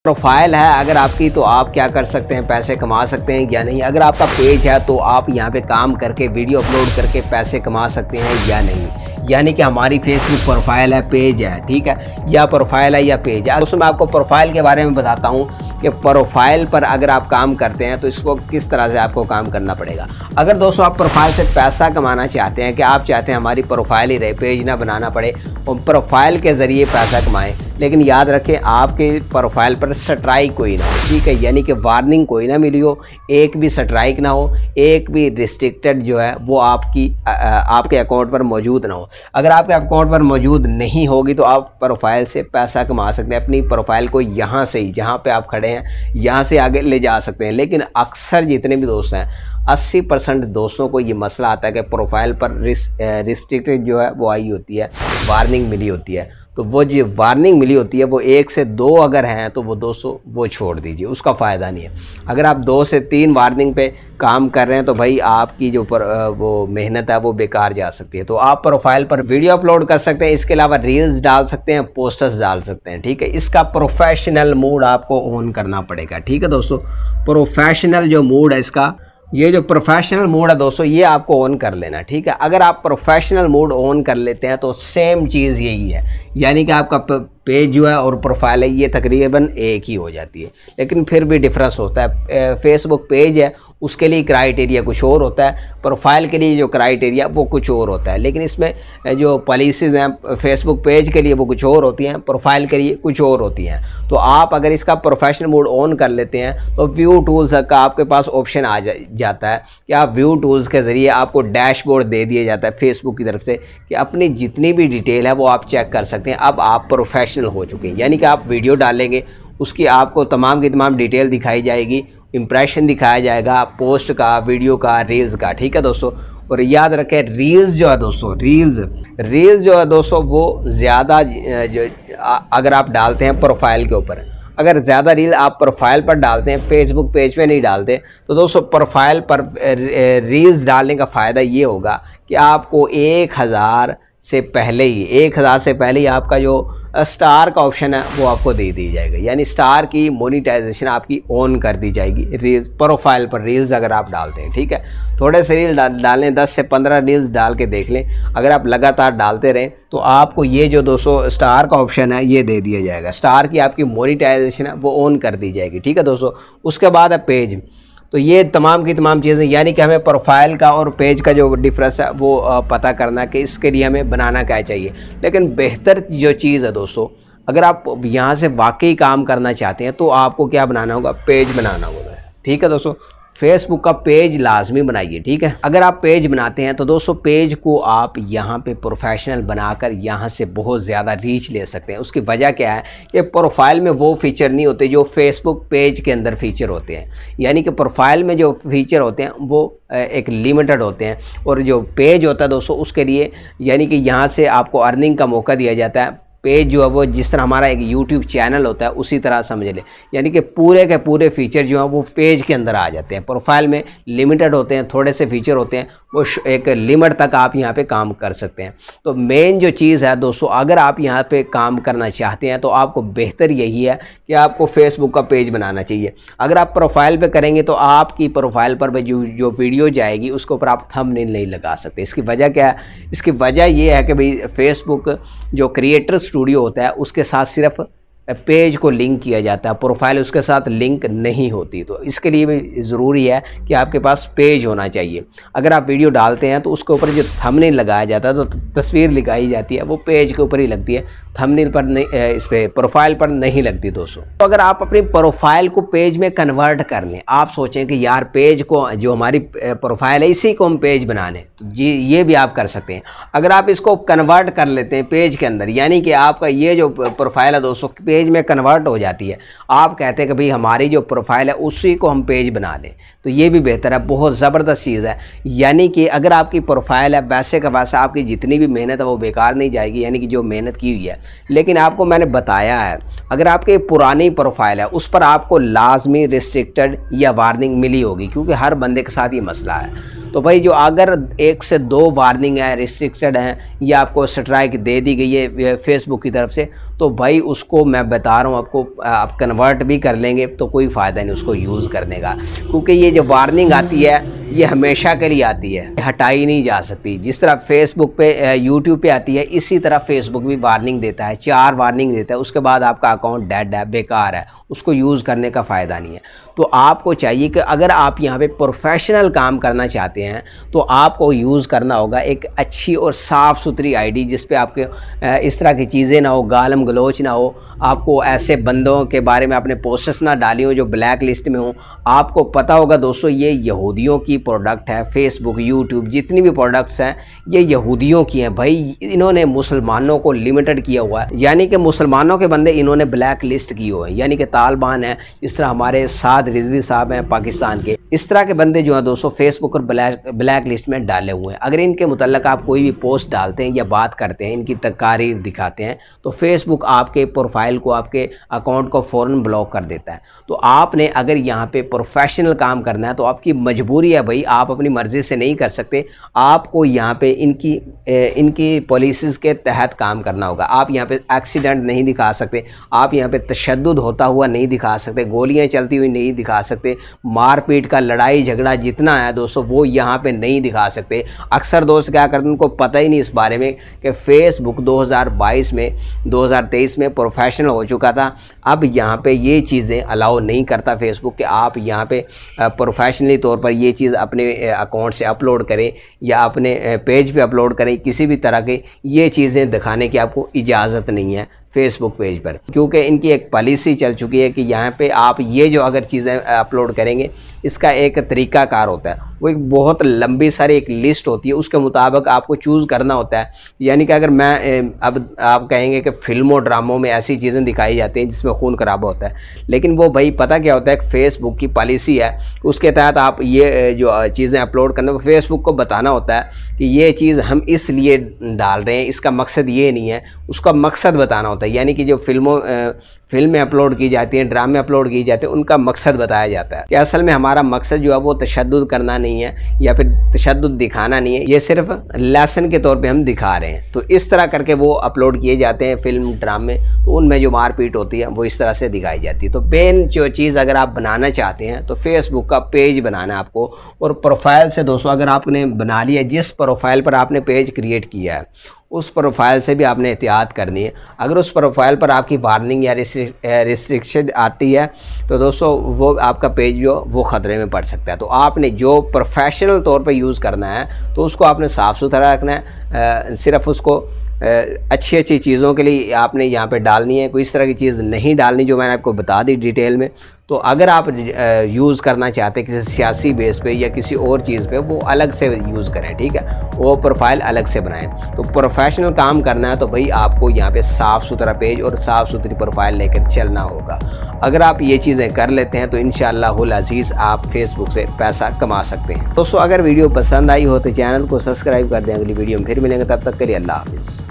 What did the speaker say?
Profile है अगर आपकी तो आप क्या कर सकते हैं, पैसे कमा सकते हैं या नहीं। अगर आपका पेज है तो आप यहाँ पे काम करके वीडियो अपलोड करके पैसे कमा सकते हैं या नहीं। यानी कि हमारी फेसबुक प्रोफाइल है, पेज है, ठीक है, या प्रोफाइल है या पेज है। दोस्तों मैं आपको प्रोफाइल के बारे में बताता हूँ कि प्रोफाइल पर अगर आप काम करते हैं तो इसको किस तरह से आपको काम करना पड़ेगा। अगर दोस्तों आप प्रोफाइल से पैसा कमाना चाहते हैं कि आप चाहते हैं हमारी प्रोफाइल ही रहे, पेज ना बनाना पड़े और प्रोफाइल के ज़रिए पैसा कमाएं, लेकिन याद रखें आपके प्रोफाइल पर स्ट्राइक कोई ना हो, ठीक है, यानी कि वार्निंग कोई ना मिली हो, एक भी स्ट्राइक ना हो, एक भी रिस्ट्रिक्टेड जो है वो आपके अकाउंट पर मौजूद ना हो। अगर आपके अकाउंट पर मौजूद नहीं होगी तो आप प्रोफाइल से पैसा कमा सकते हैं। अपनी प्रोफाइल को यहाँ से ही, जहाँ पे आप खड़े हैं, यहाँ से आगे ले जा सकते हैं। लेकिन अक्सर जितने भी दोस्त हैं 80% दोस्तों को ये मसला आता है कि प्रोफाइल पर रिस्ट्रिक्टेड जो है वो आई होती है, वार्निंग मिली होती है। तो वो जो वार्निंग मिली होती है वो 1 से 2 अगर हैं तो वो दोस्तों वो छोड़ दीजिए, उसका फ़ायदा नहीं है। अगर आप 2 से 3 वार्निंग पे काम कर रहे हैं तो भाई आपकी जो वो मेहनत है वो बेकार जा सकती है। तो आप प्रोफाइल पर वीडियो अपलोड कर सकते हैं, इसके अलावा रील्स डाल सकते हैं, पोस्टर्स डाल सकते हैं, ठीक है। इसका प्रोफेशनल मोड आपको ऑन करना पड़ेगा, ठीक है दोस्तों। प्रोफेशनल जो मोड है इसका, ये जो प्रोफेशनल मोड है दोस्तों ये आपको ऑन कर लेना, ठीक है। अगर आप प्रोफेशनल मोड ऑन कर लेते हैं तो सेम चीज़ यही है, यानी कि आपका पेज जो है और प्रोफाइल है ये तकरीबन एक ही हो जाती है, लेकिन फिर भी डिफरेंस होता है। फेसबुक पेज है उसके लिए क्राइटेरिया कुछ और होता है, प्रोफाइल के लिए जो क्राइटेरिया वो कुछ और होता है। लेकिन इसमें जो पॉलिसीज़ हैं फेसबुक पेज के लिए वो कुछ और होती हैं, प्रोफाइल के लिए कुछ और होती हैं। तो आप अगर इसका प्रोफेशनल मोड ऑन कर लेते हैं तो व्यू टूल्स का आपके पास ऑप्शन आ जाता है कि आप व्यू टूल्स के ज़रिए आपको डैशबोर्ड दे दिया जाता है फेसबुक की तरफ से कि अपनी जितनी भी डिटेल है वो आप चेक कर सकते हैं। अब आप प्रोफेशनल हो चुके हैं, यानी कि आप वीडियो डालेंगे उसकी आपको तमाम की तमाम डिटेल दिखाई जाएगी, इंप्रेशन दिखाया जाएगा, पोस्ट का, वीडियो का, रील्स का, ठीक है दोस्तों। और याद रखें रील्स जो है दोस्तों, रील्स जो है दोस्तों वो ज़्यादा अगर आप डालते हैं प्रोफाइल के ऊपर, अगर ज़्यादा रील आप प्रोफाइल पर डालते हैं, फेसबुक पेज पे नहीं डालते, तो दोस्तों प्रोफाइल पर रील्स डालने का फ़ायदा ये होगा कि आपको 1000 से पहले ही आपका जो स्टार का ऑप्शन है वो आपको दे दी जाएगा, यानी स्टार की मोनेटाइजेशन आपकी ऑन कर दी जाएगी रील्स प्रोफाइल पर। रील्स अगर आप डालते हैं, ठीक है, थोड़े से रील डालें, 10 से 15 रील्स डाल के देख लें। अगर आप लगातार डालते रहें तो आपको ये जो 200 स्टार का ऑप्शन है ये दे दिया जाएगा, स्टार की आपकी मोनेटाइजेशन है वो ऑन कर दी जाएगी, ठीक है दोस्तों। उसके बाद है पेज। तो ये तमाम की तमाम चीज़ें, यानी कि हमें प्रोफाइल का और पेज का जो डिफरेंस है वो पता करना कि इसके लिए हमें बनाना क्या चाहिए। लेकिन बेहतर जो चीज़ है दोस्तों, अगर आप यहाँ से वाकई काम करना चाहते हैं तो आपको क्या बनाना होगा, पेज बनाना होगा, ठीक है दोस्तों। फेसबुक का पेज लाजमी बनाइए, ठीक है। अगर आप पेज बनाते हैं तो दोस्तों पेज को आप यहाँ पे प्रोफेशनल बनाकर यहाँ से बहुत ज़्यादा रीच ले सकते हैं। उसकी वजह क्या है कि प्रोफाइल में वो फीचर नहीं होते जो फेसबुक पेज के अंदर फीचर होते हैं, यानी कि प्रोफाइल में जो फीचर होते हैं वो एक लिमिटेड होते हैं, और जो पेज होता है दोस्तों उसके लिए यानी कि यहाँ से आपको अर्निंग का मौका दिया जाता है। पेज जो है वो जिस तरह हमारा एक यूट्यूब चैनल होता है उसी तरह समझ लें, यानी कि पूरे के पूरे फीचर जो हैं वो पेज के अंदर आ जाते हैं। प्रोफाइल में लिमिटेड होते हैं, थोड़े से फीचर होते हैं, वो एक लिमिट तक आप यहाँ पे काम कर सकते हैं। तो मेन जो चीज़ है दोस्तों, अगर आप यहाँ पे काम करना चाहते हैं तो आपको बेहतर यही है कि आपको फेसबुक का पेज बनाना चाहिए। अगर आप प्रोफाइल पे करेंगे तो आपकी प्रोफाइल पर जो वीडियो जाएगी उसके ऊपर आप थंबनेल नहीं लगा सकते। इसकी वजह क्या है, इसकी वजह ये है कि भाई फेसबुक जो क्रिएटर स्टूडियो होता है उसके साथ सिर्फ पेज को लिंक किया जाता है, प्रोफाइल उसके साथ लिंक नहीं होती। तो इसके लिए भी ज़रूरी है कि आपके पास पेज होना चाहिए। अगर आप वीडियो डालते हैं तो उसके ऊपर जो थंबनेल लगाया जाता है, तो तस्वीर लगाई जाती है वो पेज के ऊपर ही लगती है, थंबनेल पर नहीं, इस पे प्रोफाइल पर नहीं लगती दोस्तों। तो अगर आप अपनी प्रोफाइल को पेज में कन्वर्ट कर लें, आप सोचें कि यार पेज को, जो हमारी प्रोफाइल है इसी को हम पेज बना लें, तो जी ये भी आप कर सकते हैं। अगर आप इसको कन्वर्ट कर लेते हैं पेज के अंदर, यानी कि आपका ये जो प्रोफाइल है दोस्तों पेज में कन्वर्ट हो जाती है, आप कहते हैं कि भाई हमारी जो प्रोफाइल है उसी को हम पेज बना लें, तो ये भी बेहतर है, बहुत ज़बरदस्त चीज़ है। यानी कि अगर आपकी प्रोफाइल है वैसे का वैसा, आपकी जितनी भी मेहनत है वो बेकार नहीं जाएगी, यानी कि जो मेहनत की हुई है। लेकिन आपको मैंने बताया है, अगर आपकी पुरानी प्रोफाइल है उस पर आपको लाजमी रिस्ट्रिक्टेड या वार्निंग मिली होगी, क्योंकि हर बंदे के साथ ये मसला है। तो भाई जो अगर 1 से 2 वार्निंग है, रिस्ट्रिक्टेड हैं या आपको स्ट्राइक दे दी गई है फेसबुक की तरफ से, तो भाई उसको मैं बता रहा हूँ आपको, आप कन्वर्ट भी कर लेंगे तो कोई फ़ायदा नहीं उसको यूज़ करने का, क्योंकि ये जो वार्निंग आती है ये हमेशा के लिए आती है, हटाई नहीं जा सकती। जिस तरह फेसबुक पे यूट्यूब पे आती है, इसी तरह फेसबुक भी वार्निंग देता है, 4 वार्निंग देता है, उसके बाद आपका अकाउंट डेड है, बेकार है, उसको यूज़ करने का फ़ायदा नहीं है। तो आपको चाहिए कि अगर आप यहाँ पे प्रोफेशनल काम करना चाहते हैं तो आपको यूज़ करना होगा एक अच्छी और साफ़ सुथरी आईडी, जिस पे आपके इस तरह की चीज़ें ना हो, गालम गलोच ना हो, आपको ऐसे बंदों के बारे में आपने पोस्ट्स ना डाली हो जो ब्लैक लिस्ट में हो। आपको पता होगा दोस्तों, ये यहूदियों की प्रोडक्ट है, फेसबुक, यूट्यूब, जितनी भी प्रोडक्ट्स हैं ये यहूदियों की हैं भाई। इन्होंने मुसलमानों को लिमिटेड किया हुआ है, यानी कि मुसलमानों के बंदे इन्होंने ब्लैक लिस्ट किए हुए हैं, यानी कि तालिबान है, इस तरह हमारे साद रिजवी साहब हैं पाकिस्तान के, इस तरह के बंदे जो हैं दोस्तों फेसबुक और ब्लैक लिस्ट में डाले हुए हैं। अगर इनके मुतल्लक आप कोई भी पोस्ट डालते हैं या बात करते हैं, इनकी तकारीर दिखाते हैं, तो फेसबुक आपके प्रोफाइल को, आपके अकाउंट को फ़ौरन ब्लॉक कर देता है। तो आपने अगर यहाँ पे प्रोफेशनल काम करना है तो आपकी मजबूरी है भाई, आप अपनी मर्ज़ी से नहीं कर सकते, आपको यहाँ पे इनकी पॉलिसीज़ के तहत काम करना होगा। आप यहाँ पे एक्सीडेंट नहीं दिखा सकते, आप यहाँ पे तशद्दुद होता हुआ नहीं दिखा सकते, गोलियाँ चलती हुई नहीं दिखा सकते, मारपीट का, लड़ाई झगड़ा जितना है दोस्तों वो यहाँ पे नहीं दिखा सकते। अक्सर दोस्त क्या करते हैं, उनको पता ही नहीं इस बारे में कि फेसबुक 2023 में प्रोफेशनल हो चुका था। अब यहाँ पे ये चीज़ें अलाउ नहीं करता फेसबुक कि आप यहाँ पे प्रोफेशनली तौर पर ये चीज़ अपने अकाउंट से अपलोड करें या अपने पेज पे अपलोड करें, किसी भी तरह के ये चीज़ें दिखाने की आपको इजाज़त नहीं है फेसबुक पेज पर, क्योंकि इनकी एक पॉलिसी चल चुकी है कि यहाँ पे आप ये जो अगर चीज़ें अपलोड करेंगे इसका एक तरीक़ाकार होता है, वो एक बहुत लंबी सारी एक लिस्ट होती है, उसके मुताबिक आपको चूज़ करना होता है। यानी कि अगर मैं अब आप कहेंगे कि फिल्मों ड्रामों में ऐसी चीज़ें दिखाई जाती हैं जिसमें खून खराबा होता है, लेकिन वो भाई पता क्या होता है, फेसबुक की पॉलिसी है, उसके तहत आप ये जो चीज़ें अपलोड करने को फेसबुक को बताना होता है कि ये चीज़ हम इसलिए डाल रहे हैं, इसका मकसद ये नहीं है, उसका मकसद बताना होता है। यानी कि जो फिल्में अपलोड की जाती हैं, ड्रामे अपलोड की जाते हैं, उनका मकसद बताया जाता है कि असल में हमारा मकसद जो है वो तशद्दुद करना नहीं है या फिर तशद्दुद दिखाना नहीं है, ये सिर्फ लेसन के तौर पे हम दिखा रहे हैं। तो इस तरह करके वो अपलोड किए जाते हैं फिल्म ड्रामे, तो उनमें जो मारपीट होती है वो इस तरह से दिखाई जाती है। तो मेन जो चीज़ अगर आप बनाना चाहते हैं तो फेसबुक का पेज बनाना है आपको, और प्रोफाइल से दोस्तों अगर आपने बना लिया, जिस प्रोफाइल पर आपने पेज क्रिएट किया है उस प्रोफाइल से भी आपने एहतियात करनी है। अगर उस प्रोफाइल पर आपकी वार्निंग या रिस्ट्रिक्शन आती है तो दोस्तों वो आपका पेज जो वो ख़तरे में पड़ सकता है। तो आपने जो प्रोफेशनल तौर पे यूज़ करना है तो उसको आपने साफ़ सुथरा रखना है, सिर्फ़ उसको अच्छी अच्छी चीज़ों के लिए आपने यहाँ पे डालनी है, कोई इस तरह की चीज़ नहीं डालनी जो मैंने आपको बता दी डिटेल में। तो अगर आप यूज़ करना चाहते हैं किसी सियासी बेस पे या किसी और चीज़ पे, वो अलग से यूज़ करें, ठीक है, वो प्रोफाइल अलग से बनाएं। तो प्रोफेशनल काम करना है तो भाई आपको यहाँ पे साफ़ सुथरा पेज और साफ़ सुथरी प्रोफाइल लेकर चलना होगा। अगर आप ये चीज़ें कर लेते हैं तो इंशाअल्लाहुल अज़ीज़ आप फेसबुक से पैसा कमा सकते हैं। दोस्तों अगर वीडियो पसंद आई हो तो चैनल को सब्सक्राइब कर दें। अगली वीडियो में फिर मिलेंगे, तब तक के लिए अल्लाह हाफ़िज़।